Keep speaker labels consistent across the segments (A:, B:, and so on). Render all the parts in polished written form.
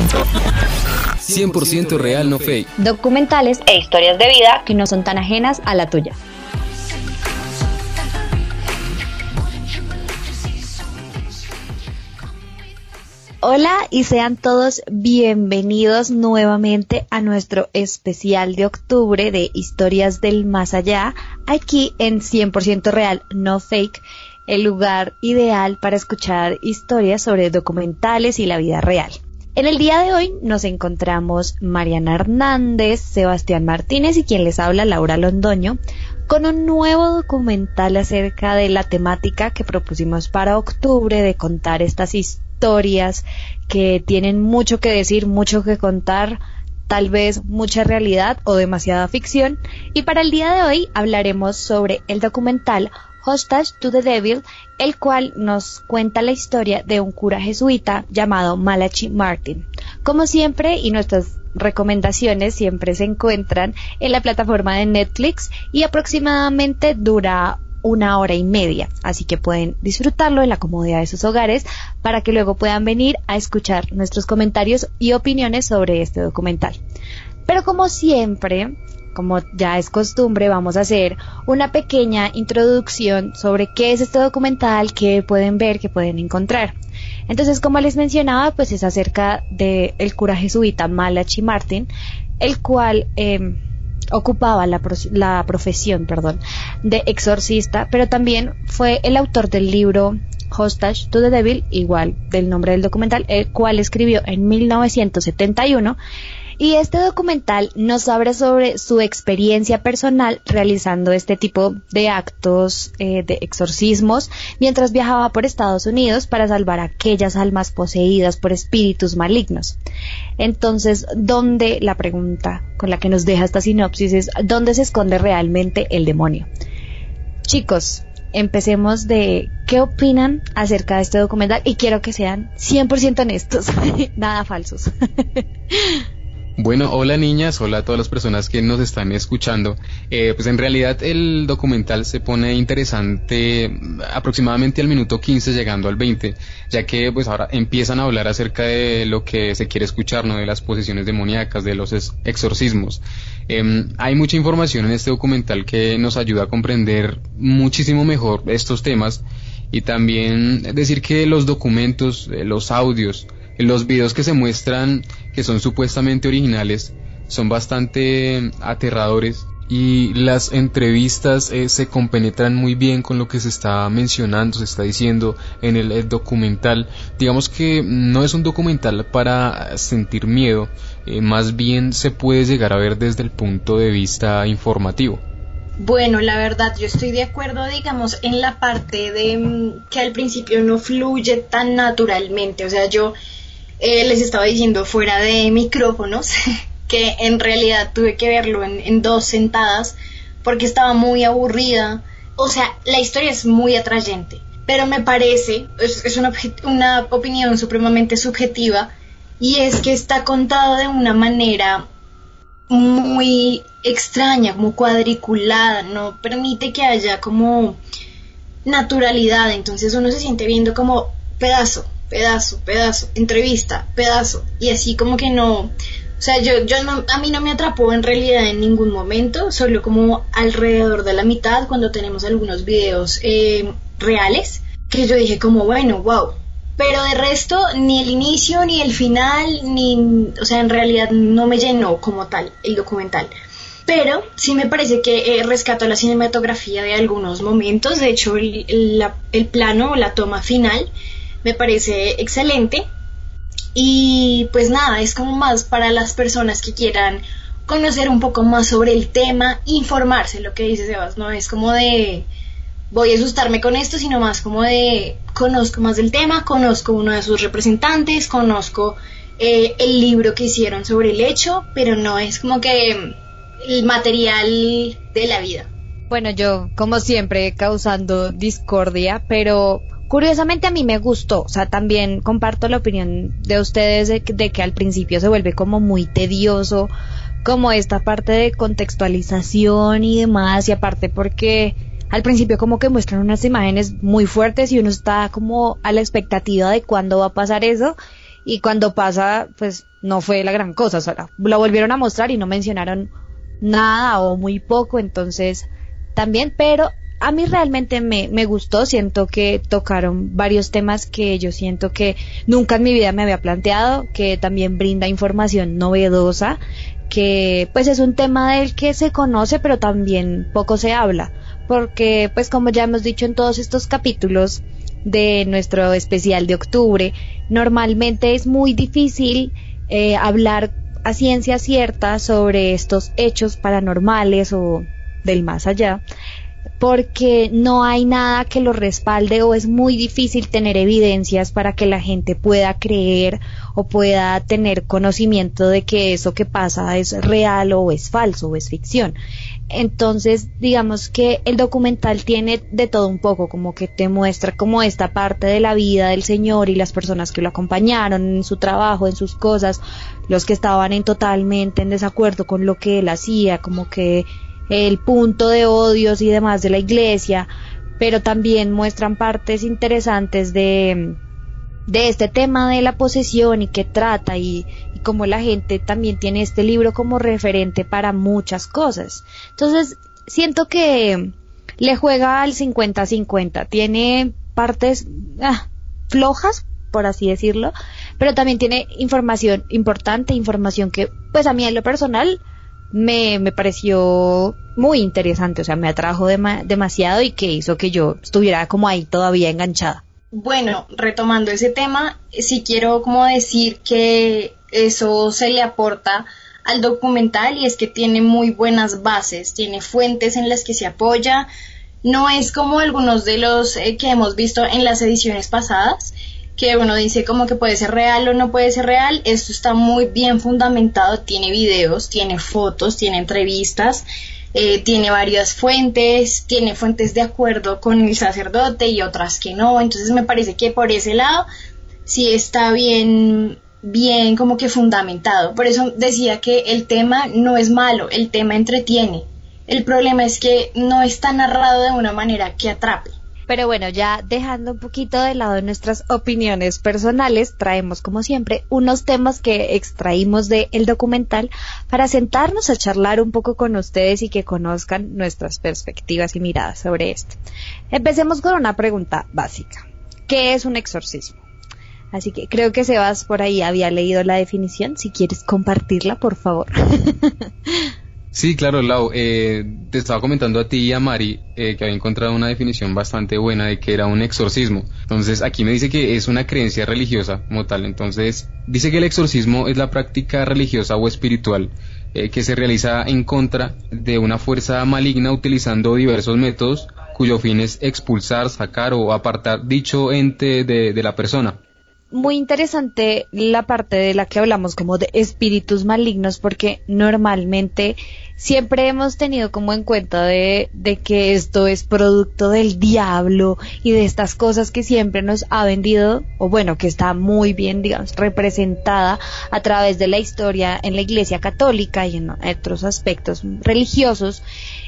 A: 100% real, no fake.
B: Documentales e historias de vida que no son tan ajenas a la tuya. Hola y sean todos bienvenidos nuevamente a nuestro especial de octubre de Historias del Más Allá, aquí en 100% real, no fake, el lugar ideal para escuchar historias sobre documentales y la vida real. En el día de hoy nos encontramos Mariana Hernández, Sebastián Martínez y quien les habla, Laura Londoño, con un nuevo documental acerca de la temática que propusimos para octubre de contar estas historias que tienen mucho que decir, mucho que contar, tal vez mucha realidad o demasiada ficción. Y para el día de hoy hablaremos sobre el documental Hostage to the Devil, el cual nos cuenta la historia de un cura jesuita llamado Malachi Martin. Como siempre, y nuestras recomendaciones siempre se encuentran en la plataforma de Netflix y aproximadamente dura 1 hora y media, así que pueden disfrutarlo en la comodidad de sus hogares para que luego puedan venir a escuchar nuestros comentarios y opiniones sobre este documental. Pero como siempre, como ya es costumbre, vamos a hacer una pequeña introducción sobre qué es este documental, qué pueden ver, qué pueden encontrar. Entonces, como les mencionaba, pues es acerca del cura jesuita Malachi Martin, el cual ocupaba la profesión de exorcista, pero también fue el autor del libro Hostage to the Devil, igual del nombre del documental, el cual escribió en 1971. Y este documental nos habla sobre su experiencia personal realizando este tipo de actos de exorcismos mientras viajaba por Estados Unidos para salvar a aquellas almas poseídas por espíritus malignos. Entonces, la pregunta con la que nos deja esta sinopsis es: ¿dónde se esconde realmente el demonio? Chicos, empecemos de qué opinan acerca de este documental y quiero que sean 100% honestos, nada falsos.
A: Bueno, hola niñas, hola a todas las personas que nos están escuchando. Pues en realidad el documental se pone interesante aproximadamente al minuto 15 llegando al 20, ya que pues ahora empiezan a hablar acerca de lo que se quiere escuchar, ¿no? De las posesiones demoníacas, de los exorcismos. Hay mucha información en este documental que nos ayuda a comprender muchísimo mejor estos temas y también decir que los documentos, los audios, los videos que se muestran, que son supuestamente originales, son bastante aterradores y las entrevistas se compenetran muy bien con lo que se está mencionando, se está diciendo en el documental. Digamos que no es un documental para sentir miedo, más bien se puede llegar a ver desde el punto de vista informativo.
C: Bueno, la verdad, yo estoy de acuerdo, digamos, en la parte de que al principio no fluye tan naturalmente. O sea, yo les estaba diciendo fuera de micrófonos que en realidad tuve que verlo en 2 sentadas porque estaba muy aburrida. O sea, la historia es muy atrayente, pero me parece, es una opinión supremamente subjetiva, y es que está contada de una manera muy extraña, como cuadriculada, no permite que haya como naturalidad. Entonces uno se siente viendo como pedazo, entrevista, pedazo, y así como que no, o sea, yo no, a mí no me atrapó en realidad en ningún momento, solo como alrededor de la mitad, cuando tenemos algunos videos reales, que yo dije como, bueno, wow, pero de resto, ni el inicio, ni el final, o sea, en realidad no me llenó como tal el documental. Pero sí me parece que rescató la cinematografía de algunos momentos. De hecho, el plano o la toma final me parece excelente. Y pues nada, es como más para las personas que quieran conocer un poco más sobre el tema, informarse, lo que dice Sebas, no es como de voy a asustarme con esto, sino más como de conozco más del tema, conozco uno de sus representantes, conozco el libro que hicieron sobre el hecho, pero no es como que el material de la vida.
B: Bueno, yo como siempre causando discordia, pero curiosamente a mí me gustó. O sea, también comparto la opinión de ustedes de que al principio se vuelve como muy tedioso, como esta parte de contextualización y demás, y aparte porque al principio como que muestran unas imágenes muy fuertes y uno está como a la expectativa de cuándo va a pasar eso, y cuando pasa, pues no fue la gran cosa, o sea, la volvieron a mostrar y no mencionaron nada o muy poco, entonces también, pero a mí realmente me gustó, siento que tocaron varios temas que yo siento que nunca en mi vida me había planteado, que también brinda información novedosa, que pues es un tema del que se conoce pero también poco se habla, porque pues como ya hemos dicho en todos estos capítulos de nuestro especial de octubre, normalmente es muy difícil hablar a ciencia cierta sobre estos hechos paranormales o del más allá, porque no hay nada que lo respalde o es muy difícil tener evidencias para que la gente pueda creer o pueda tener conocimiento de que eso que pasa es real o es falso o es ficción. Entonces, digamos que el documental tiene de todo un poco, como que te muestra como esta parte de la vida del señor y las personas que lo acompañaron en su trabajo, en sus cosas, los que estaban totalmente en desacuerdo con lo que él hacía, como que el punto de odios y demás de la iglesia, pero también muestran partes interesantes de este tema de la posesión y que trata y cómo la gente también tiene este libro como referente para muchas cosas. Entonces, siento que le juega al 50-50, tiene partes flojas, por así decirlo, pero también tiene información importante, información que pues a mí en lo personal me pareció muy interesante, o sea, me atrajo demasiado y que hizo que yo estuviera como ahí todavía enganchada.
C: Bueno, retomando ese tema, sí quiero como decir que eso se le aporta al documental y es que tiene muy buenas bases, tiene fuentes en las que se apoya, no es como algunos de los que hemos visto en las ediciones pasadas, que uno dice como que puede ser real o no puede ser real. Esto está muy bien fundamentado, tiene videos, tiene fotos, tiene entrevistas, tiene varias fuentes, tiene fuentes de acuerdo con el sacerdote y otras que no, entonces me parece que por ese lado sí está bien como que fundamentado. Por eso decía que el tema no es malo, el tema entretiene, el problema es que no está narrado de una manera que atrape.
B: Pero bueno, ya dejando un poquito de lado nuestras opiniones personales, traemos como siempre unos temas que extraímos del documental para sentarnos a charlar un poco con ustedes y que conozcan nuestras perspectivas y miradas sobre esto. Empecemos con una pregunta básica. ¿Qué es un exorcismo? Así que creo que Sebas por ahí había leído la definición. Si quieres compartirla, por favor.
A: Sí, claro, Lau, te estaba comentando a ti y a Mari que había encontrado una definición bastante buena de que era un exorcismo. Entonces aquí me dice que es una creencia religiosa como tal. Entonces dice que el exorcismo es la práctica religiosa o espiritual que se realiza en contra de una fuerza maligna utilizando diversos métodos cuyo fin es expulsar, sacar o apartar dicho ente de la persona.
B: Muy interesante la parte de la que hablamos como de espíritus malignos, porque normalmente siempre hemos tenido como en cuenta de que esto es producto del diablo y de estas cosas que siempre nos ha vendido, o bueno, que está muy bien, digamos, representada a través de la historia en la Iglesia Católica y en otros aspectos religiosos.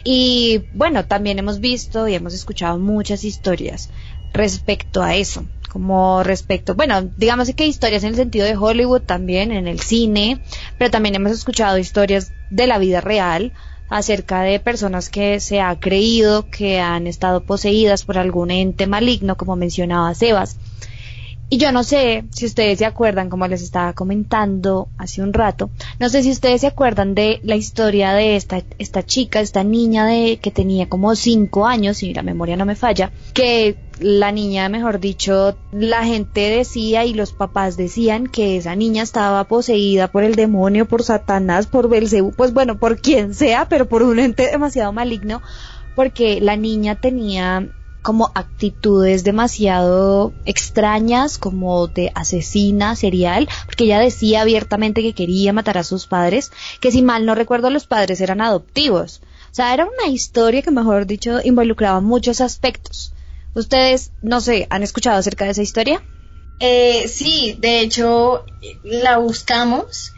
B: Y bueno, también hemos visto y hemos escuchado muchas historias respecto a eso, como respecto, bueno, digamos que historias en el sentido de Hollywood también, en el cine, pero también hemos escuchado historias de la vida real acerca de personas que se ha creído que han estado poseídas por algún ente maligno, como mencionaba Sebas. Y yo no sé si ustedes se acuerdan, como les estaba comentando hace un rato, no sé si ustedes se acuerdan de la historia de esta chica, esta niña que tenía como 5 años, si la memoria no me falla, que la niña, mejor dicho, la gente decía y los papás decían que esa niña estaba poseída por el demonio, por Satanás, por Belcebú, pues bueno, por quien sea, pero por un ente demasiado maligno, porque la niña tenía como actitudes demasiado extrañas, como de asesina serial, porque ella decía abiertamente que quería matar a sus padres, que si mal no recuerdo los padres eran adoptivos. O sea, era una historia que, mejor dicho, involucraba muchos aspectos. ¿Ustedes, no sé, han escuchado acerca de esa historia?
C: Sí, de hecho la buscamos,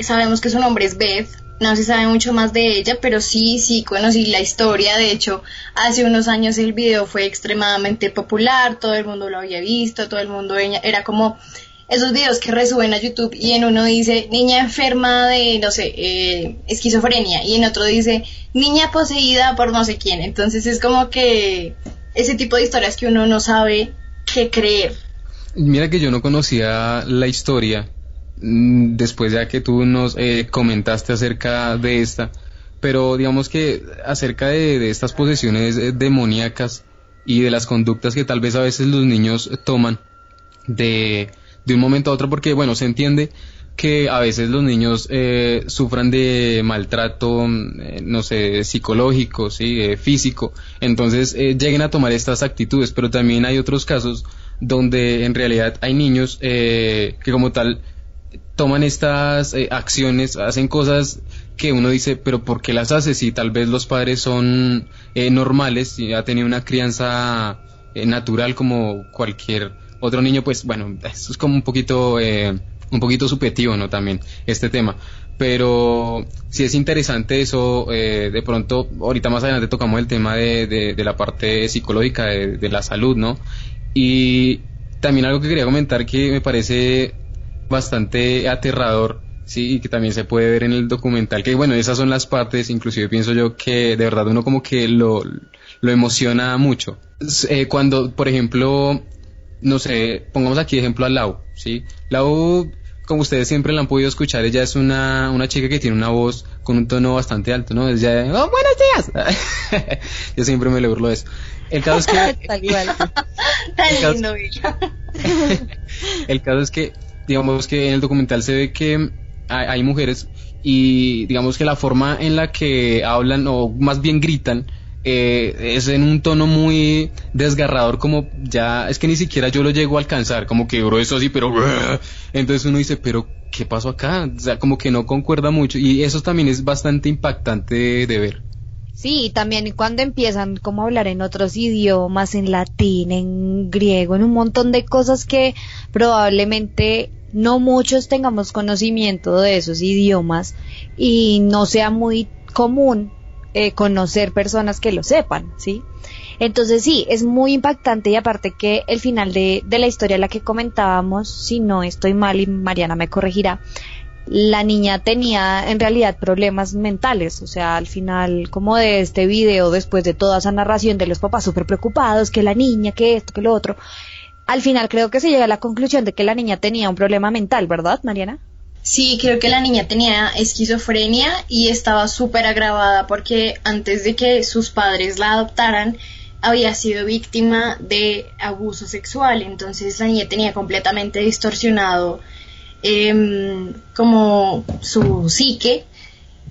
C: sabemos que su nombre es Beth. No se sabe mucho más de ella, pero sí conocí la historia. De hecho, hace unos años el video fue extremadamente popular, todo el mundo lo había visto, todo el mundo era como esos videos que resuben a YouTube y en uno dice niña enferma de, no sé, esquizofrenia, y en otro dice niña poseída por no sé quién. Entonces es como que ese tipo de historias que uno no sabe qué creer.
A: Mira que yo no conocía la historia, después ya que tú nos comentaste acerca de esta, pero digamos que acerca de estas posesiones demoníacas y de las conductas que tal vez a veces los niños toman de un momento a otro, porque bueno, se entiende que a veces los niños sufran de maltrato, no sé, psicológico, ¿sí? Físico, entonces lleguen a tomar estas actitudes, pero también hay otros casos donde en realidad hay niños que como tal toman estas acciones, hacen cosas que uno dice, pero ¿por qué las hace? Si tal vez los padres son normales y ha tenido una crianza natural como cualquier otro niño, pues bueno, eso es como un poquito subjetivo, ¿no? También este tema, pero sí es interesante eso. De pronto ahorita más adelante tocamos el tema de la parte psicológica de la salud, ¿no? Y también algo que quería comentar que me parece bastante aterrador, sí, y que también se puede ver en el documental, que bueno, esas son las partes, inclusive pienso yo que de verdad uno como que lo emociona mucho. Cuando, por ejemplo, no sé, pongamos aquí ejemplo a Lau, ¿sí? Lau, como ustedes siempre la han podido escuchar, ella es una chica que tiene una voz con un tono bastante alto, ¿no? Ella, ¡oh, buenos días! Yo siempre me le burlo de eso. El caso es que...
B: Tal igual.
C: Tan lindo.
A: El caso es que, digamos que en el documental se ve que hay mujeres y digamos que la forma en la que hablan, o más bien gritan, es en un tono muy desgarrador, como ya, es que ni siquiera yo lo llego a alcanzar, como que grueso así, pero entonces uno dice, pero ¿qué pasó acá? O sea, como que no concuerda mucho, y eso también es bastante impactante de ver.
B: Sí, también cuando empiezan como a hablar en otros idiomas, en latín, en griego, en un montón de cosas que probablemente no muchos tengamos conocimiento de esos idiomas y no sea muy común conocer personas que lo sepan, ¿sí? Entonces sí, es muy impactante, y aparte que el final de la historia, la que comentábamos, si no estoy mal y Mariana me corregirá, la niña tenía en realidad problemas mentales, o sea, al final como de este video, después de toda esa narración de los papás súper preocupados, que la niña, que esto, que lo otro, al final creo que se llega a la conclusión de que la niña tenía un problema mental, ¿verdad, Mariana?
C: Sí, creo que la niña tenía esquizofrenia y estaba súper agravada porque antes de que sus padres la adoptaran había sido víctima de abuso sexual. Entonces la niña tenía completamente distorsionado como su psique,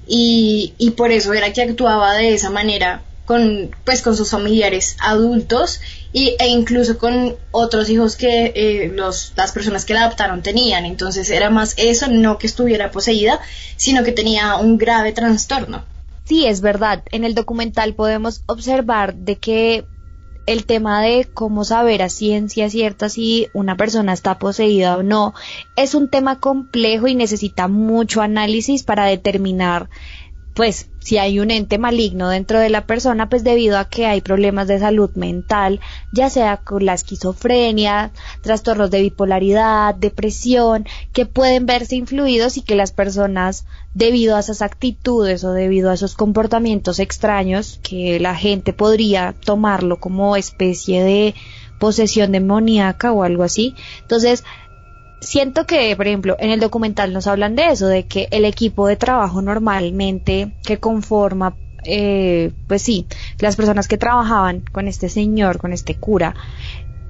C: y por eso era que actuaba de esa manera con sus familiares adultos e incluso con otros hijos que las personas que la adoptaron tenían. Entonces era más eso, no que estuviera poseída, sino que tenía un grave trastorno.
B: Sí, es verdad. En el documental podemos observar de que el tema de cómo saber a ciencia cierta si una persona está poseída o no es un tema complejo y necesita mucho análisis para determinar pues si hay un ente maligno dentro de la persona, pues debido a que hay problemas de salud mental, ya sea con la esquizofrenia, trastornos de bipolaridad, depresión, que pueden verse influidos y que las personas, debido a esas actitudes o debido a esos comportamientos extraños, que la gente podría tomarlo como especie de posesión demoníaca o algo así. Entonces, siento que, por ejemplo, en el documental nos hablan de eso, de que el equipo de trabajo normalmente que conforma, pues sí, las personas que trabajaban con este señor, con este cura,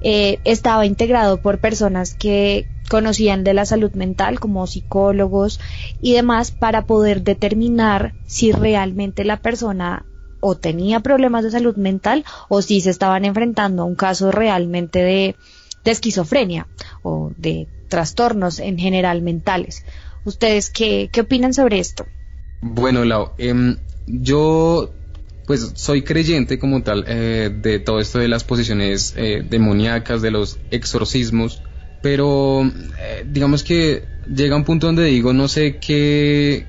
B: estaba integrado por personas que conocían de la salud mental, como psicólogos y demás, para poder determinar si realmente la persona o tenía problemas de salud mental o si se estaban enfrentando a un caso realmente de esquizofrenia o de trastornos en general mentales. ¿Ustedes qué opinan sobre esto?
A: Bueno, Lau, yo pues soy creyente como tal de todo esto de las posesiones demoníacas, de los exorcismos, pero digamos que llega un punto donde digo, no sé qué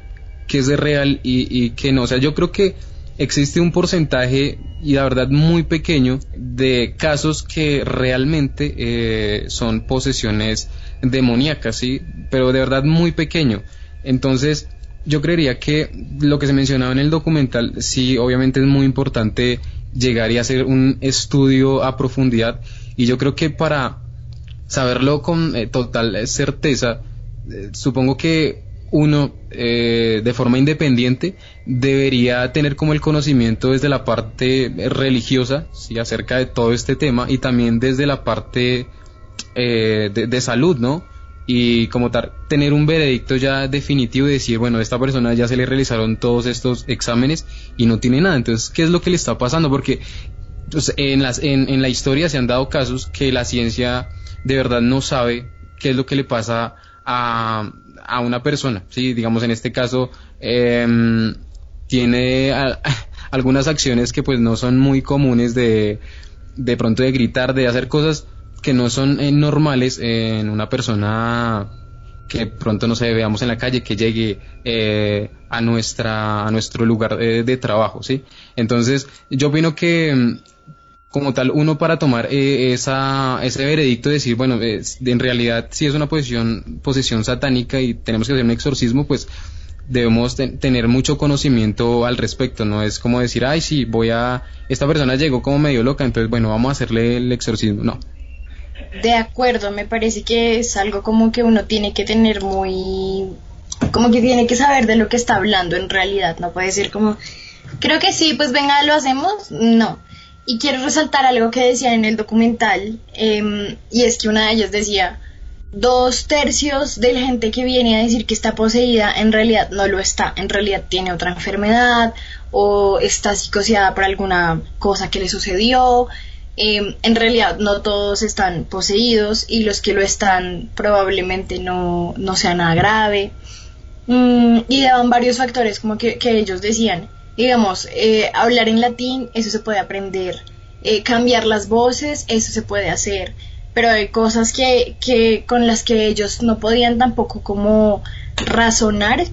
A: es de real y qué no. O sea, yo creo que existe un porcentaje, y la verdad muy pequeño, de casos que realmente son posesiones demoníacas, ¿sí? Pero de verdad muy pequeño. Entonces, yo creería que lo que se mencionaba en el documental, sí, obviamente es muy importante llegar y hacer un estudio a profundidad, y yo creo que para saberlo con total certeza, supongo que uno de forma independiente debería tener como el conocimiento desde la parte religiosa, ¿sí?, acerca de todo este tema, y también desde la parte de salud, ¿no? Y como tal, tener un veredicto ya definitivo y decir, bueno, a esta persona ya se le realizaron todos estos exámenes y no tiene nada. Entonces, ¿qué es lo que le está pasando? Porque pues, en la historia se han dado casos que la ciencia de verdad no sabe qué es lo que le pasa a una persona, ¿sí? Digamos, en este caso tiene algunas acciones que pues no son muy comunes, de pronto de gritar, de hacer cosas que no son normales en una persona que pronto, no sé, veamos en la calle, que llegue a nuestro lugar de trabajo, ¿sí? Entonces, yo opino que como tal, uno para tomar ese veredicto de decir, bueno, en realidad si es una posesión satánica y tenemos que hacer un exorcismo, pues debemos tener mucho conocimiento al respecto. No es como decir, ay, sí, esta persona llegó como medio loca, entonces bueno, vamos a hacerle el exorcismo. No.
C: De acuerdo, me parece que es algo como que uno tiene que tener como que tiene que saber de lo que está hablando en realidad. No puede decir como, creo que sí, pues venga, lo hacemos. No. Y quiero resaltar algo que decía en el documental, y es que una de ellas decía, 2/3 de la gente que viene a decir que está poseída en realidad no lo está, en realidad tiene otra enfermedad o está psicoseada por alguna cosa que le sucedió. En realidad no todos están poseídos, y los que lo están probablemente no sea nada grave. Y daban varios factores como que ellos decían, digamos, hablar en latín, eso se puede aprender, cambiar las voces, eso se puede hacer, pero hay cosas que con las que ellos no podían tampoco como razonar,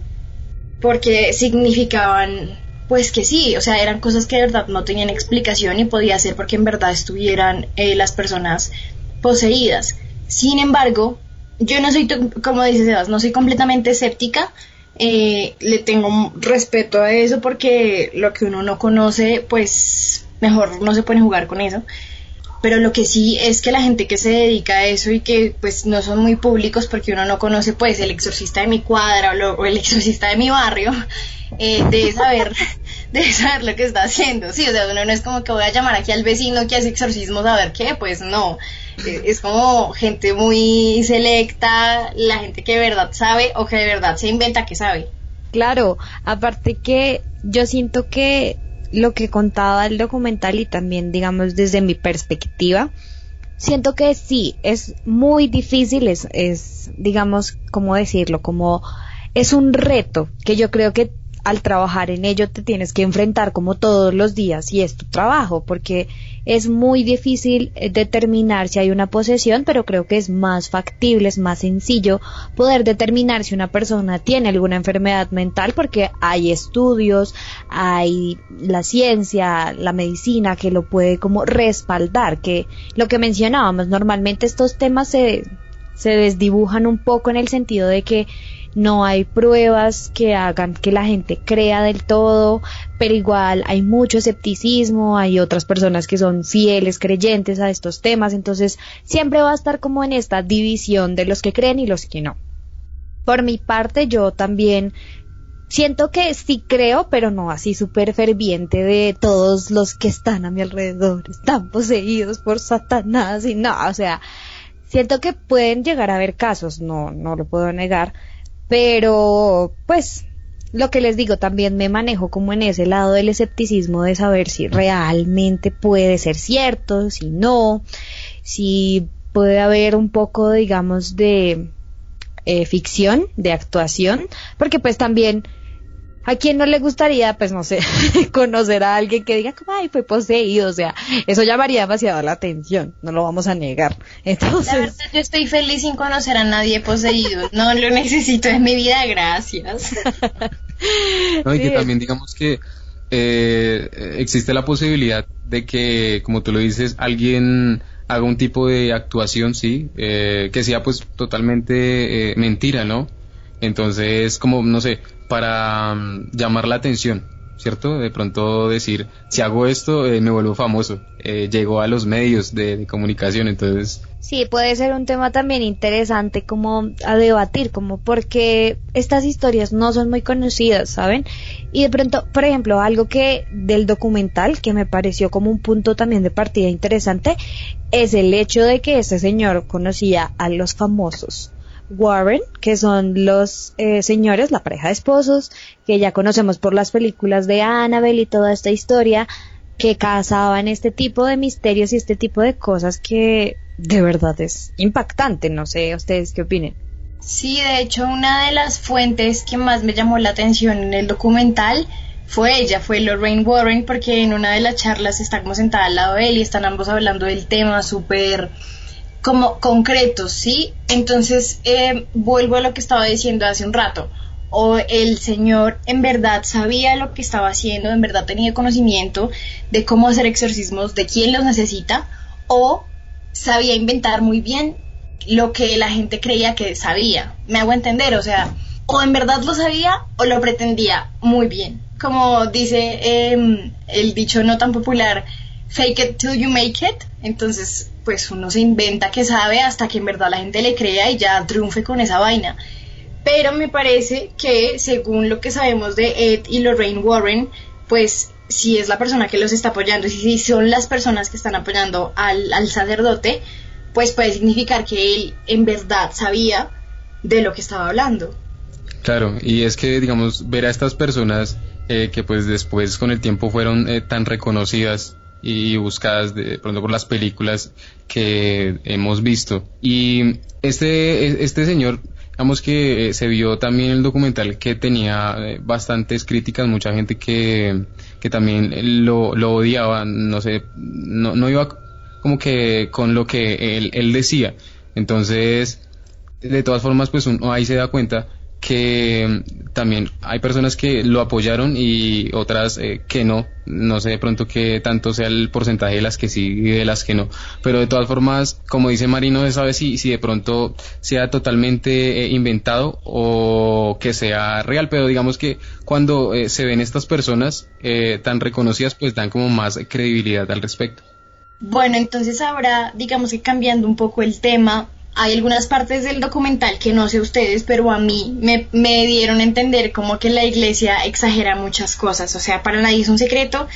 C: porque significaban pues que sí, o sea, eran cosas que de verdad no tenían explicación y podía ser porque en verdad estuvieran las personas poseídas. Sin embargo, yo no soy, como dice Sebas, no soy completamente escéptica. Le tengo respeto a eso, porque lo que uno no conoce, pues mejor no se puede jugar con eso. Pero lo que sí es que la gente que se dedica a eso y que pues no son muy públicos, porque uno no conoce pues el exorcista de mi cuadra o el exorcista de mi barrio, debe saber lo que está haciendo. Sí, o sea, uno no es como que voy a llamar aquí al vecino que hace exorcismos a ver qué, pues no. Es como gente muy selecta, la gente que de verdad sabe o que de verdad se inventa que sabe.
B: Claro, aparte que yo siento que lo que contaba el documental, y también digamos desde mi perspectiva, siento que sí, es muy difícil, es digamos, ¿cómo decirlo? Como es un reto que yo creo que al trabajar en ello te tienes que enfrentar como todos los días, y es tu trabajo, porque es muy difícil determinar si hay una posesión, pero creo que es más factible, es más sencillo poder determinar si una persona tiene alguna enfermedad mental, porque hay estudios, hay la ciencia, la medicina que lo puede como respaldar, que lo que mencionábamos, normalmente estos temas se desdibujan un poco en el sentido de que no hay pruebas que hagan que la gente crea del todo, pero igual hay mucho escepticismo, hay otras personas que son fieles creyentes a estos temas, entonces siempre va a estar como en esta división de los que creen y los que no. Por mi parte, yo también siento que sí creo, pero no así súper ferviente de todos los que están a mi alrededor están poseídos por Satanás, y no, o sea, siento que pueden llegar a haber casos, no lo puedo negar, pero pues lo que les digo, también me manejo como en ese lado del escepticismo de saber si realmente puede ser cierto, si no, si puede haber un poco, digamos, de ficción, de actuación, porque pues también ¿a quién no le gustaría, pues no sé, conocer a alguien que diga como, ay, fue poseído? O sea, eso llamaría demasiado la atención, no lo vamos a negar. Entonces,
C: la verdad, yo estoy feliz sin conocer a nadie poseído, no lo necesito en mi vida, gracias.
A: No, y que también digamos que existe la posibilidad de que, como tú lo dices, alguien haga un tipo de actuación, sí, que sea pues totalmente mentira, ¿no? Entonces, como, no sé, para llamar la atención, ¿cierto? De pronto decir, si hago esto, me vuelvo famoso, llego a los medios de comunicación, entonces...
B: Sí, puede ser un tema también interesante como a debatir, como porque estas historias no son muy conocidas, ¿saben? Y de pronto, por ejemplo, algo que del documental que me pareció como un punto también de partida interesante es el hecho de que este señor conocía a los famosos Warren, que son los señores, la pareja de esposos, que ya conocemos por las películas de Annabelle y toda esta historia, que cazaban este tipo de misterios y este tipo de cosas que de verdad es impactante. No sé, ¿ustedes qué opinen?
C: Sí, de hecho, una de las fuentes que más me llamó la atención en el documental fue Lorraine Warren, porque en una de las charlas está como sentada al lado de él y están ambos hablando del tema súper como concretos, ¿sí? Entonces, vuelvo a lo que estaba diciendo hace un rato. O el señor en verdad sabía lo que estaba haciendo, en verdad tenía conocimiento de cómo hacer exorcismos, de quién los necesita, o sabía inventar muy bien lo que la gente creía que sabía. Me hago entender, o sea, o en verdad lo sabía o lo pretendía muy bien. Como dice el dicho no tan popular, fake it till you make it. Entonces, pues uno se inventa que sabe hasta que en verdad la gente le crea y ya triunfe con esa vaina. Pero me parece que según lo que sabemos de Ed y Lorraine Warren, pues si es la persona que los está apoyando y si son las personas que están apoyando al sacerdote, pues puede significar que él en verdad sabía de lo que estaba hablando.
A: Claro, y es que, digamos, ver a estas personas que pues después con el tiempo fueron tan reconocidas y buscadas de pronto por las películas que hemos visto. Y este señor, digamos que se vio también en el documental que tenía bastantes críticas, mucha gente que también lo odiaba, no sé, no iba como que con lo que él decía. Entonces, de todas formas, pues uno ahí se da cuenta que también hay personas que lo apoyaron y otras que no sé de pronto qué tanto sea el porcentaje de las que sí y de las que no, pero de todas formas, como dice Mari, no se sabe si de pronto sea totalmente inventado o que sea real, pero digamos que cuando se ven estas personas tan reconocidas, pues dan como más credibilidad al respecto.
C: Bueno, entonces ahora, digamos que cambiando un poco el tema, hay algunas partes del documental que no sé ustedes, pero a mí me dieron a entender como que la iglesia exagera muchas cosas. O sea, para nadie es un secreto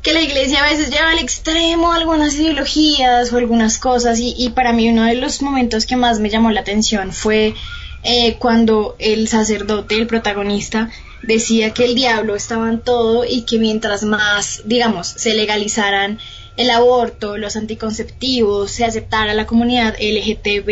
C: que la iglesia a veces lleva al extremo algunas ideologías o algunas cosas. Y para mí uno de los momentos que más me llamó la atención fue cuando el sacerdote, el protagonista, decía que el diablo estaba en todo y que mientras más, digamos, se legalizaran el aborto, los anticonceptivos, se aceptara la comunidad LGBT,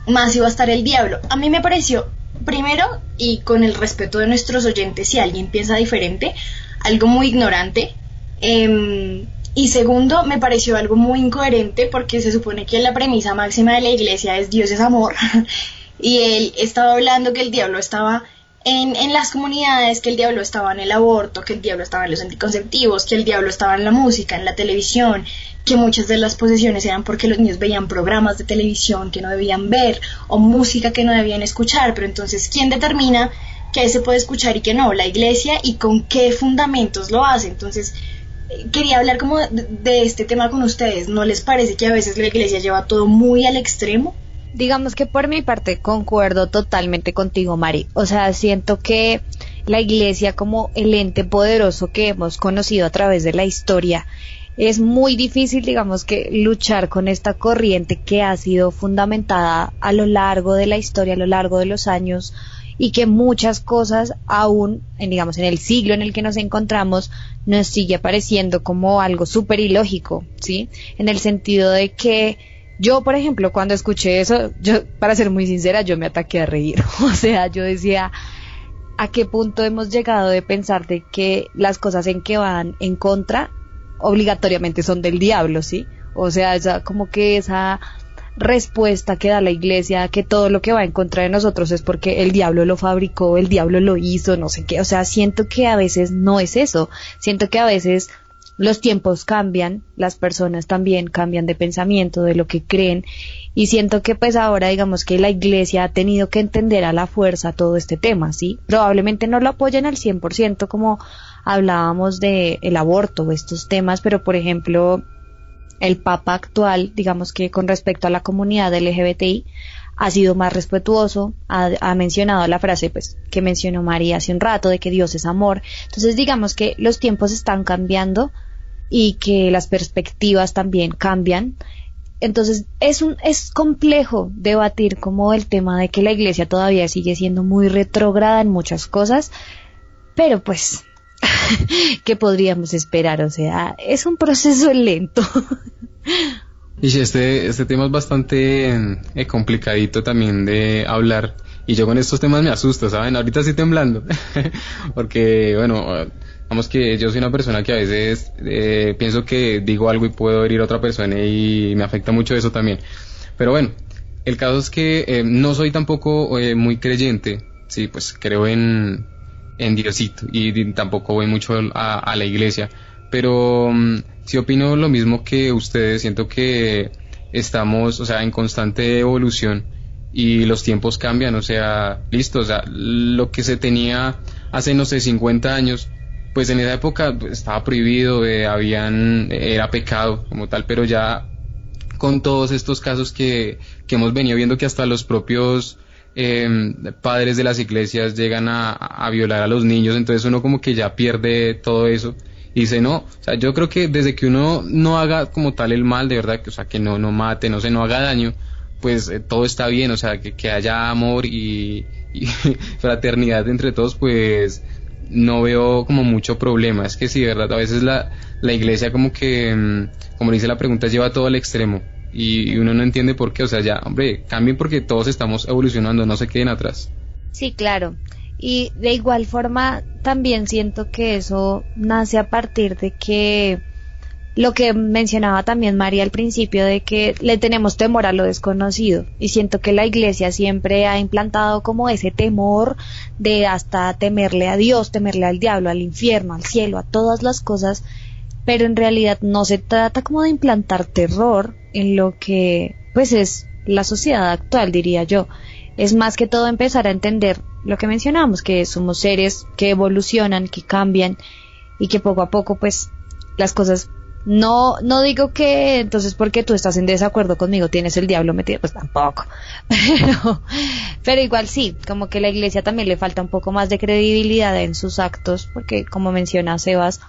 C: más iba a estar el diablo. A mí me pareció, primero, y con el respeto de nuestros oyentes, si alguien piensa diferente, algo muy ignorante, y segundo, me pareció algo muy incoherente porque se supone que la premisa máxima de la iglesia es Dios es amor, y él estaba hablando que el diablo estaba en las comunidades, que el diablo estaba en el aborto, que el diablo estaba en los anticonceptivos, que el diablo estaba en la música, en la televisión, que muchas de las posesiones eran porque los niños veían programas de televisión que no debían ver o música que no debían escuchar. Pero entonces, ¿quién determina qué se puede escuchar y qué no? La iglesia, y con qué fundamentos lo hace. Entonces, quería hablar como de este tema con ustedes. ¿No les parece que a veces la iglesia lleva todo muy al extremo?
B: Digamos que por mi parte concuerdo totalmente contigo, Mari. O sea, siento que la iglesia como el ente poderoso que hemos conocido a través de la historia, es muy difícil, digamos, que luchar con esta corriente que ha sido fundamentada a lo largo de la historia, a lo largo de los años, y que muchas cosas aún, digamos, en el siglo en el que nos encontramos, nos sigue apareciendo como algo súper ilógico, ¿sí? En el sentido de que yo, por ejemplo, cuando escuché eso, para ser muy sincera, yo me ataqué a reír. O sea, yo decía, ¿a qué punto hemos llegado de pensar de que las cosas en que van en contra obligatoriamente son del diablo, ¿sí? O sea, como que esa respuesta que da la iglesia, que todo lo que va en contra de nosotros es porque el diablo lo fabricó, el diablo lo hizo, no sé qué. O sea, siento que a veces no es eso. Siento que a veces los tiempos cambian, las personas también cambian de pensamiento, de lo que creen, y siento que pues ahora digamos que la iglesia ha tenido que entender a la fuerza todo este tema, ¿sí? Probablemente no lo apoyan al 100% como hablábamos de el aborto o estos temas, pero por ejemplo el Papa actual, digamos que con respecto a la comunidad LGBTI, ha sido más respetuoso, ha mencionado la frase pues que mencionó María hace un rato de que Dios es amor. Entonces digamos que los tiempos están cambiando y que las perspectivas también cambian. Entonces es complejo debatir como el tema de que la iglesia todavía sigue siendo muy retrógrada en muchas cosas, pero pues ¿qué podríamos esperar? O sea, es un proceso lento.
A: Y si este tema es bastante complicadito también de hablar, y yo con estos temas me asusto, ¿saben? Ahorita estoy temblando, porque bueno, vamos que yo soy una persona que a veces pienso que digo algo y puedo herir a otra persona y me afecta mucho eso también. Pero bueno, el caso es que no soy tampoco muy creyente, sí, pues creo en Diosito y tampoco voy mucho a la iglesia, pero sí opino lo mismo que ustedes. Siento que estamos, o sea, en constante evolución y los tiempos cambian, o sea, listo, o sea, lo que se tenía hace, no sé, 50 años, pues en esa época estaba prohibido, era pecado como tal, pero ya con todos estos casos que hemos venido viendo, que hasta los propios padres de las iglesias llegan a violar a los niños, entonces uno como que ya pierde todo eso y dice no, o sea, yo creo que desde que uno no haga como tal el mal, de verdad, que, o sea, que no mate, no haga daño, pues todo está bien, o sea, que haya amor y fraternidad entre todos, pues no veo como mucho problema. Es que sí, de verdad, a veces la iglesia como que, como dice la pregunta, lleva todo al extremo y uno no entiende por qué. O sea, ya, hombre, cambien porque todos estamos evolucionando, no se queden atrás.
B: Sí, claro. Y de igual forma también siento que eso nace a partir de que lo que mencionaba también María al principio, de que le tenemos temor a lo desconocido, y siento que la iglesia siempre ha implantado como ese temor de hasta temerle a Dios, temerle al diablo, al infierno, al cielo, a todas las cosas, pero en realidad no se trata como de implantar terror en lo que pues es la sociedad actual, diría yo. Es más que todo empezar a entender lo que mencionamos, que somos seres que evolucionan, que cambian y que poco a poco pues las cosas, no digo que entonces porque tú estás en desacuerdo conmigo tienes el diablo metido, pues tampoco, pero igual sí, como que la iglesia también le falta un poco más de credibilidad en sus actos, porque como menciona Sebas,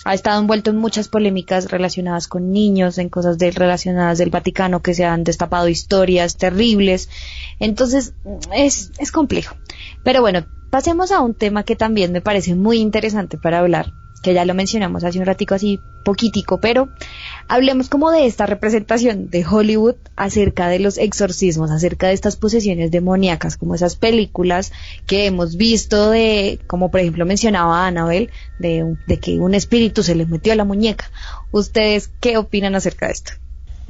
B: ha estado envuelto en muchas polémicas relacionadas con niños, en cosas relacionadas del Vaticano, que se han destapado historias terribles. Entonces es complejo. Pero bueno, pasemos a un tema que también me parece muy interesante para hablar, que ya lo mencionamos hace un ratico así poquitico, pero hablemos como de esta representación de Hollywood acerca de los exorcismos, acerca de estas posesiones demoníacas, como esas películas que hemos visto como por ejemplo mencionaba Annabelle, de que un espíritu se les metió a la muñeca. ¿Ustedes qué opinan acerca de esto?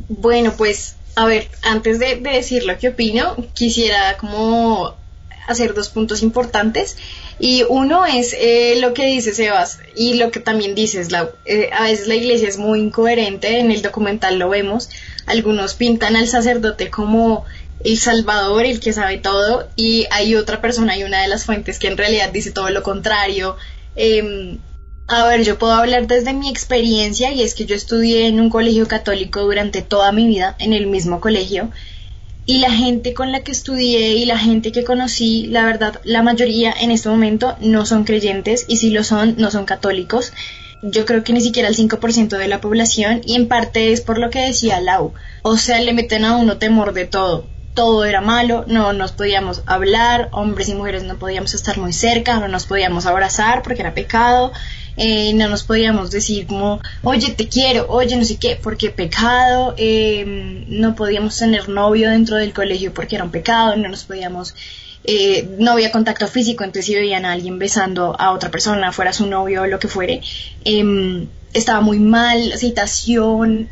C: Bueno, pues, a ver, antes de decir lo que opino, quisiera como hacer dos puntos importantes. Y uno es lo que dice Sebas y lo que también dices, Lau. A veces la iglesia es muy incoherente, en el documental lo vemos, algunos pintan al sacerdote como el salvador, el que sabe todo, y hay otra persona, hay una de las fuentes que en realidad dice todo lo contrario. A ver, yo puedo hablar desde mi experiencia, y es que yo estudié en un colegio católico durante toda mi vida, en el mismo colegio, y la gente con la que estudié y la gente que conocí, la verdad, la mayoría en este momento no son creyentes, y si lo son, no son católicos. Yo creo que ni siquiera el 5% de la población, y en parte es por lo que decía Lau. O sea, le meten a uno temor de todo. Todo era malo, no nos podíamos hablar, hombres y mujeres no podíamos estar muy cerca, no nos podíamos abrazar porque era pecado, no nos podíamos decir como, oye, te quiero, oye, no sé qué, porque pecado, no podíamos tener novio dentro del colegio porque era un pecado, no nos podíamos, no había contacto físico, entonces si veían a alguien besando a otra persona, fuera su novio o lo que fuere, estaba muy mal, citación,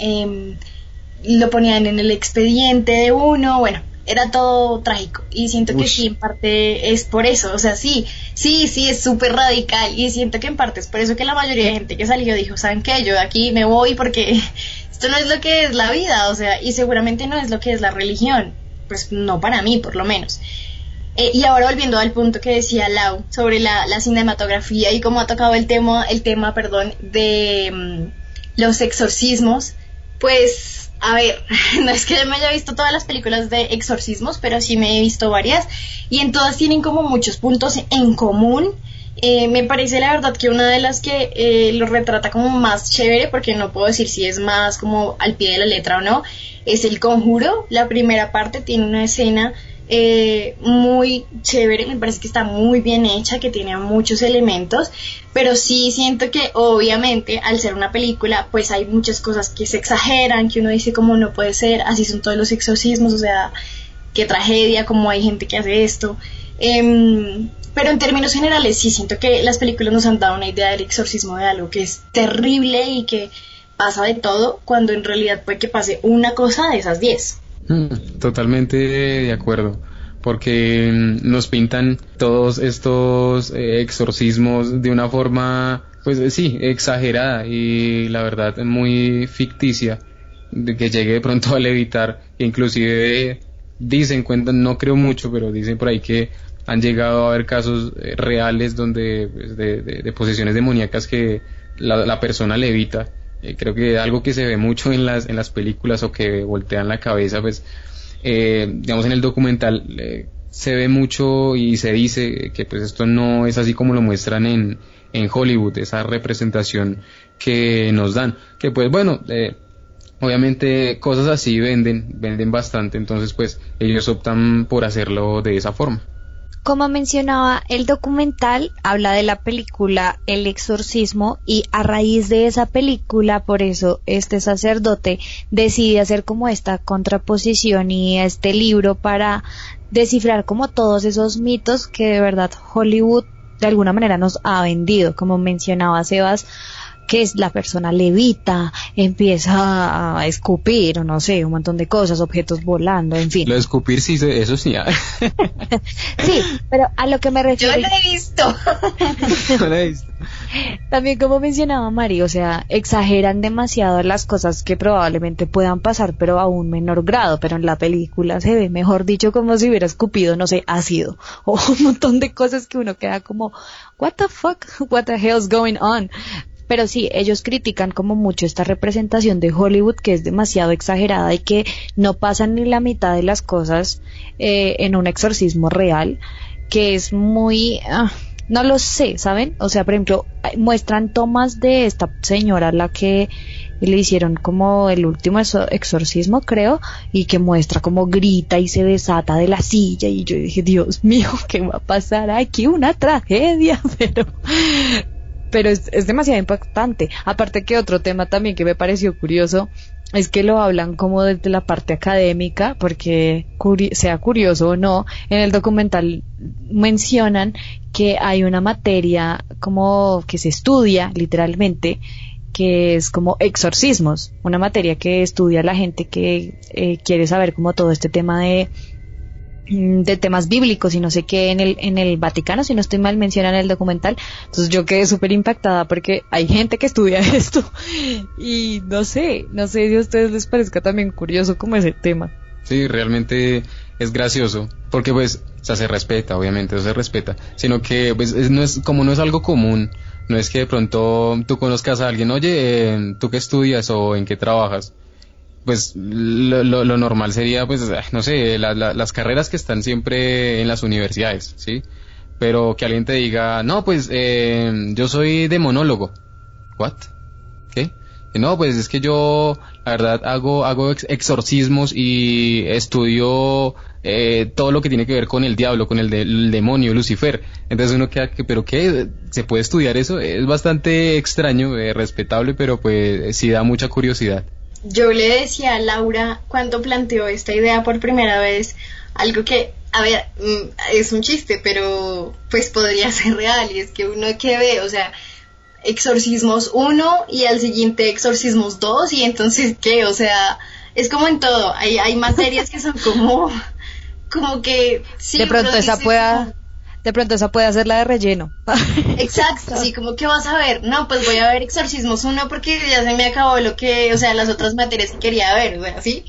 C: lo ponían en el expediente de uno, bueno, era todo trágico, y siento que sí, en parte es por eso, o sea, sí, es súper radical, y siento que en parte es por eso que la mayoría de gente que salió dijo, ¿saben qué? Yo de aquí me voy porque esto no es lo que es la vida, o sea, y seguramente no es lo que es la religión, pues no para mí, por lo menos. Y ahora volviendo al punto que decía Lau sobre la cinematografía y cómo ha tocado el tema, de los exorcismos, pues, a ver, no es que me haya visto todas las películas de exorcismos, pero sí me he visto varias, y en todas tienen como muchos puntos en común. Me parece la verdad que una de las que lo retrata como más chévere, porque no puedo decir si es más como al pie de la letra o no, es El Conjuro. La primera parte tiene una escena muy chévere, me parece que está muy bien hecha, que tiene muchos elementos, pero sí siento que obviamente al ser una película pues hay muchas cosas que se exageran, que uno dice como no puede ser, así son todos los exorcismos, o sea, qué tragedia, como hay gente que hace esto. Pero en términos generales sí siento que las películas nos han dado una idea del exorcismo de algo que es terrible y que pasa de todo, cuando en realidad puede que pase una cosa de esas 10.
A: Totalmente de acuerdo, porque nos pintan todos estos exorcismos de una forma, pues sí, exagerada y la verdad muy ficticia, de que llegue de pronto a levitar, inclusive dicen, cuentan, no creo mucho, pero dicen por ahí que han llegado a haber casos reales donde pues, de posesiones demoníacas que la persona levita. Creo que algo que se ve mucho en las películas o que voltean la cabeza, pues digamos en el documental se ve mucho y se dice que pues esto no es así como lo muestran en Hollywood, esa representación que nos dan, que pues bueno, obviamente cosas así venden bastante, entonces pues ellos optan por hacerlo de esa forma.
B: Como mencionaba, el documental habla de la película El Exorcismo, y a raíz de esa película, por eso este sacerdote decide hacer como esta contraposición y este libro para descifrar como todos esos mitos que de verdad Hollywood de alguna manera nos ha vendido. Como mencionaba Sebas, que es la persona levita, empieza a escupir, o no sé, un montón de cosas, objetos volando, en fin.
A: Lo de escupir sí, eso sí.
B: Sí, pero a lo que me refiero...
C: Yo lo he visto.
A: No lo he visto.
B: También como mencionaba Mari, o sea, exageran demasiado las cosas que probablemente puedan pasar, pero a un menor grado, pero en la película se ve, mejor dicho, como si hubiera escupido, no sé, ácido, o un montón de cosas que uno queda como, what the fuck, what the hell's going on? Pero sí, ellos critican como mucho esta representación de Hollywood, que es demasiado exagerada y que no pasan ni la mitad de las cosas en un exorcismo real, que es muy... no lo sé, ¿saben? O sea, por ejemplo, muestran tomas de esta señora a la que le hicieron como el último exorcismo, creo, y que muestra como grita y se desata de la silla, y yo dije, Dios mío, ¿qué va a pasar aquí? Una tragedia, pero es demasiado impactante. Aparte que otro tema también que me pareció curioso es que lo hablan como desde la parte académica, porque sea curioso o no, en el documental mencionan que hay una materia como que se estudia literalmente, que es como exorcismos, una materia que estudia a la gente que quiere saber como todo este tema de temas bíblicos y no sé qué en el Vaticano, si no estoy mal, mencionan el documental. Entonces yo quedé súper impactada porque hay gente que estudia esto y no sé si a ustedes les parezca también curioso como ese tema.
A: Sí, realmente es gracioso porque pues o sea, se respeta, obviamente, eso se respeta, sino que pues no es algo común, no es que de pronto tú conozcas a alguien, oye, ¿tú qué estudias o en qué trabajas? Pues lo normal sería, pues, no sé, las carreras que están siempre en las universidades, ¿sí? Pero que alguien te diga, no, pues, yo soy demonólogo. ¿What? ¿Qué? No, pues es que yo, la verdad, hago exorcismos y estudio todo lo que tiene que ver con el diablo, con el demonio, Lucifer. Entonces uno queda, ¿pero qué? ¿Se puede estudiar eso? Es bastante extraño, respetable, pero pues sí da mucha curiosidad.
C: Yo le decía a Laura cuando planteó esta idea por primera vez, algo que, a ver, es un chiste, pero pues podría ser real, y es que uno que ve, o sea, exorcismos 1 y al siguiente exorcismos 2, y entonces ¿qué? O sea, es como en todo, hay materias que son como que sí,
B: De pronto
C: uno
B: esa
C: dice
B: pueda, de pronto esa puede ser la de relleno.
C: exacto, así como que vas a ver, no, pues voy a ver Exorcismos 1 porque ya se me acabó o sea, las otras materias que quería ver, o sea, ¿sí?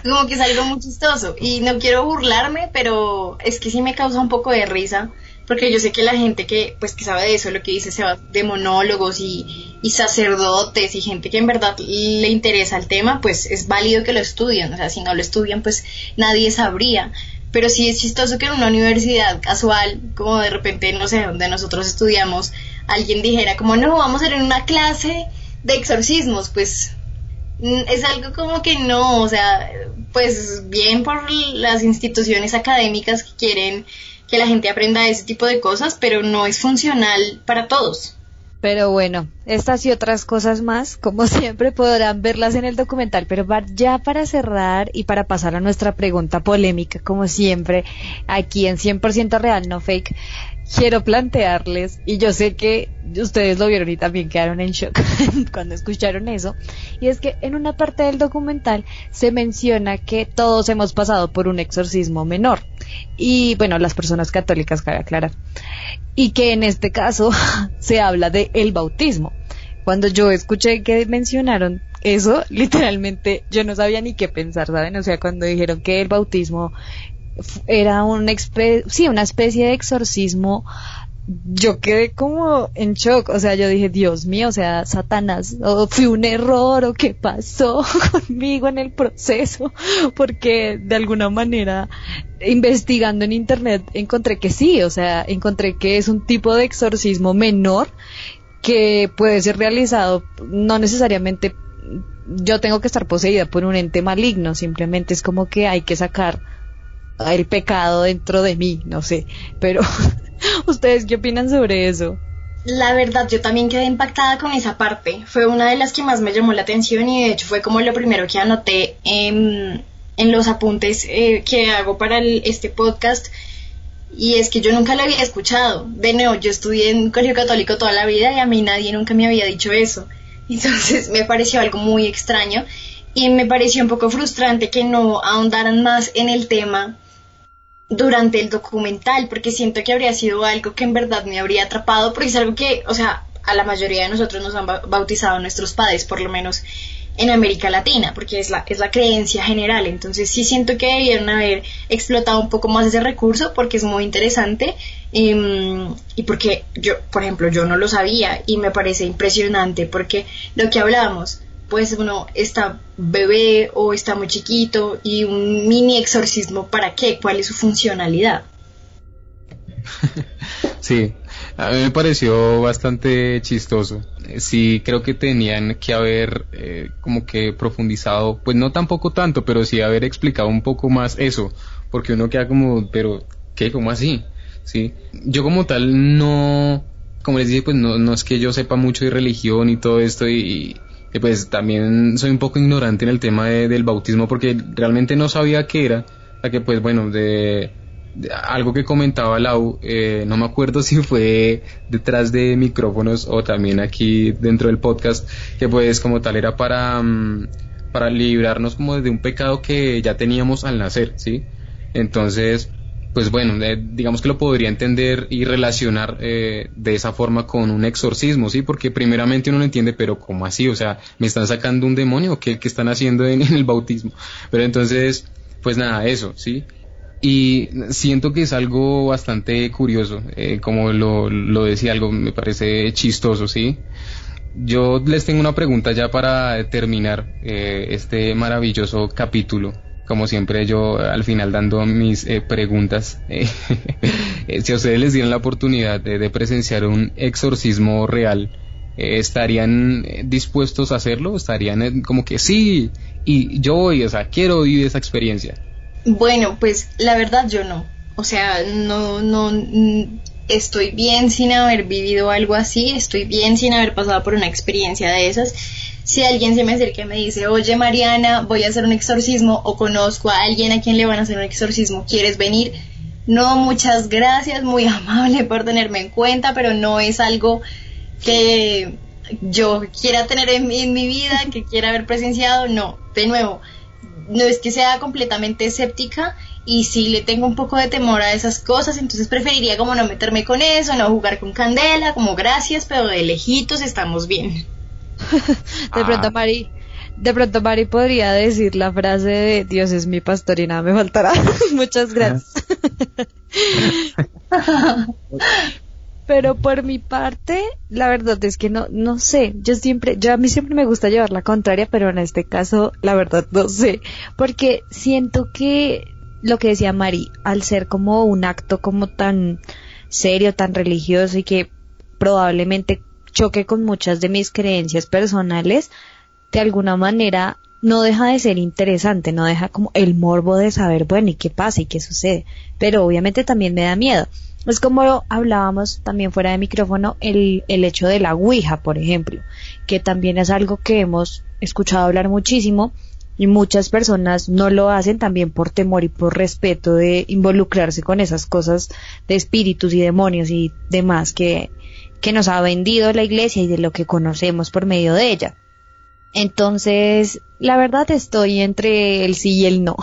C: Como que es algo muy chistoso y no quiero burlarme, pero es que sí me causa un poco de risa, porque yo sé que la gente que sabe de eso, lo que dice, se va de monólogos y sacerdotes y gente que en verdad le interesa el tema, pues es válido que lo estudien, o sea, si no lo estudian, pues nadie sabría. Pero sí es chistoso que en una universidad casual, como de repente, no sé, donde nosotros estudiamos, alguien dijera como, no, vamos a ir en una clase de exorcismos, pues es algo como que no, o sea, pues bien por las instituciones académicas que quieren que la gente aprenda ese tipo de cosas, pero no es funcional para todos.
B: Pero bueno, estas y otras cosas más, como siempre, podrán verlas en el documental. Pero ya para cerrar y para pasar a nuestra pregunta polémica, como siempre, aquí en 100% Real, no fake, quiero plantearles, y yo sé que ustedes lo vieron y también quedaron en shock cuando escucharon eso, y es que en una parte del documental se menciona que todos hemos pasado por un exorcismo menor, y bueno, las personas católicas, cabe aclarar, y que en este caso se habla de el bautismo. Cuando yo escuché que mencionaron eso, literalmente yo no sabía ni qué pensar, ¿saben? O sea, cuando dijeron que el bautismo era una especie de exorcismo, yo quedé como en shock, o sea, yo dije, Dios mío, o sea, Satanás, o fue un error, o qué pasó conmigo en el proceso, porque de alguna manera, investigando en internet, encontré que sí, o sea, encontré que es un tipo de exorcismo menor, que puede ser realizado, no necesariamente yo tengo que estar poseída por un ente maligno, simplemente es como que hay que sacar el pecado dentro de mí, no sé, pero ¿ustedes qué opinan sobre eso?
C: La verdad, yo también quedé impactada con esa parte, fue una de las que más me llamó la atención y de hecho fue como lo primero que anoté en los apuntes que hago para este podcast, y es que yo nunca lo había escuchado. De nuevo, yo estudié en un colegio católico toda la vida y a mí nadie nunca me había dicho eso, entonces me pareció algo muy extraño y me pareció un poco frustrante que no ahondaran más en el tema durante el documental, porque siento que habría sido algo que en verdad me habría atrapado, porque es algo que, o sea, a la mayoría de nosotros nos han bautizado nuestros padres, por lo menos en América Latina, porque es la creencia general. Entonces sí siento que debieron haber explotado un poco más ese recurso, porque es muy interesante, y porque yo, por ejemplo, yo no lo sabía y me parece impresionante, porque lo que hablábamos, pues uno está bebé o está muy chiquito y un mini exorcismo, ¿para qué? ¿Cuál es su funcionalidad?
A: Sí, a mí me pareció bastante chistoso. Sí, creo que tenían que haber como que profundizado, pues no tampoco tanto, pero sí haber explicado un poco más eso, porque uno queda como, pero ¿qué? ¿Cómo así? Sí, yo como tal no, como les dije, pues no es que yo sepa mucho de religión y todo esto, y pues también soy un poco ignorante en el tema del bautismo, porque realmente no sabía qué era, hasta que pues bueno, de algo que comentaba Lau, no me acuerdo si fue detrás de micrófonos o también aquí dentro del podcast, que pues como tal era para librarnos como de un pecado que ya teníamos al nacer, ¿sí? Entonces, pues bueno, digamos que lo podría entender y relacionar de esa forma con un exorcismo, ¿sí? Porque primeramente uno no entiende, pero ¿cómo así? O sea, ¿me están sacando un demonio? ¿Qué están haciendo en el bautismo? Pero entonces, pues nada, eso, ¿sí? Y siento que es algo bastante curioso, como lo decía, algo me parece chistoso, ¿sí? Yo les tengo una pregunta ya para terminar este maravilloso capítulo. Como siempre, yo al final dando mis preguntas. Si a ustedes les dieran la oportunidad de presenciar un exorcismo real, ¿estarían dispuestos a hacerlo? ¿Estarían como que sí, y yo voy, o sea, quiero vivir esa experiencia?
C: Bueno, pues la verdad yo no. O sea, no estoy bien sin haber vivido algo así, estoy bien sin haber pasado por una experiencia de esas. Si alguien se me acerca y me dice, oye Mariana, voy a hacer un exorcismo, o conozco a alguien a quien le van a hacer un exorcismo, ¿quieres venir? No, muchas gracias, muy amable por tenerme en cuenta, pero no es algo que yo quiera tener en mi vida, que quiera haber presenciado, no. de nuevo, no es que sea completamente escéptica y sí le tengo un poco de temor a esas cosas, entonces preferiría como no meterme con eso, no jugar con candela, como gracias, pero de lejitos estamos bien.
B: De pronto Mari podría decir la frase de Dios es mi pastor y nada me faltará. Muchas gracias. Pero por mi parte, la verdad es que no sé, a mí siempre me gusta llevar la contraria, pero en este caso, la verdad no sé, porque siento que lo que decía Mari, al ser como un acto como tan serio, tan religioso y que probablemente choque con muchas de mis creencias personales, de alguna manera no deja de ser interesante, no deja como el morbo de saber, bueno, ¿y qué pasa y qué sucede? Pero obviamente también me da miedo. Es como hablábamos también fuera de micrófono, el hecho de la Ouija, por ejemplo, que también es algo que hemos escuchado hablar muchísimo y muchas personas no lo hacen también por temor y por respeto de involucrarse con esas cosas de espíritus y demonios y demás que nos ha vendido la iglesia y de lo que conocemos por medio de ella. Entonces, la verdad estoy entre el sí y el no.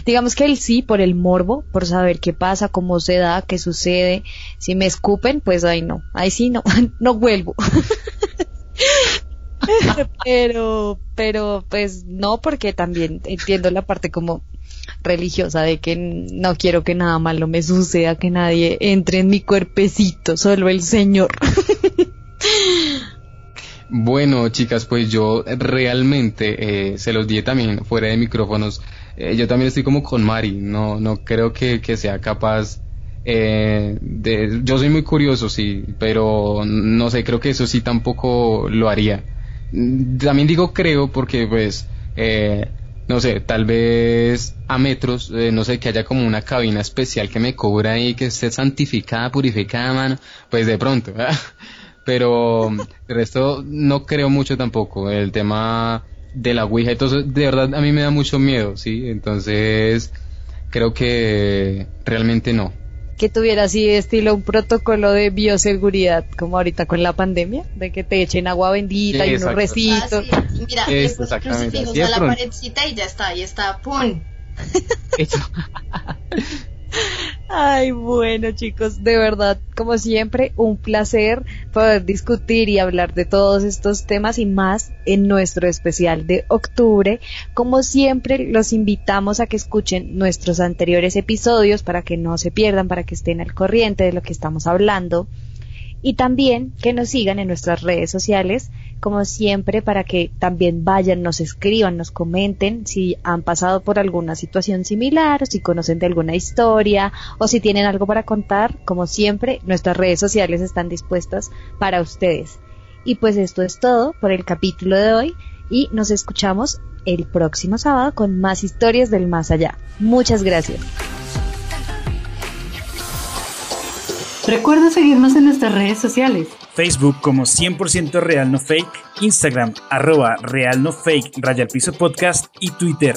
B: Digamos que el sí por el morbo, por saber qué pasa, cómo se da, qué sucede. Si me escupen, pues ahí sí no, no vuelvo. pero pues no, porque también entiendo la parte como religiosa de que no quiero que nada malo me suceda, que nadie entre en mi cuerpecito, solo el Señor.
A: Bueno, chicas, pues yo realmente se los dije también fuera de micrófonos. Yo también estoy como con Mari, no creo que sea capaz yo soy muy curioso, sí, pero no sé, creo que eso sí tampoco lo haría. También digo creo porque pues no sé, tal vez a metros, no sé, que haya como una cabina especial que me cubra y que esté santificada, purificada, mano, pues de pronto, pero el resto no creo mucho tampoco. El tema de la Ouija, entonces de verdad a mí me da mucho miedo, sí, entonces creo que realmente no.
B: Que tuviera así estilo un protocolo de bioseguridad, como ahorita con la pandemia, de que te echen agua bendita y unos recitos.
C: Sí. Mira, le pones crucifijos a la paredcita y ya está, ahí está, ¡pum!
B: Ay, bueno, chicos, de verdad, como siempre, un placer poder discutir y hablar de todos estos temas y más en nuestro especial de octubre. Como siempre, los invitamos a que escuchen nuestros anteriores episodios para que no se pierdan, para que estén al corriente de lo que estamos hablando. Y también que nos sigan en nuestras redes sociales, como siempre, para que también vayan, nos escriban, nos comenten si han pasado por alguna situación similar, o si conocen de alguna historia, o si tienen algo para contar. Como siempre, nuestras redes sociales están dispuestas para ustedes. Y pues esto es todo por el capítulo de hoy, y nos escuchamos el próximo sábado con más historias del más allá. Muchas gracias.
D: Recuerda seguirnos en nuestras redes sociales.
E: Facebook como 100% Real No Fake, Instagram @Real No Fake _podcast y Twitter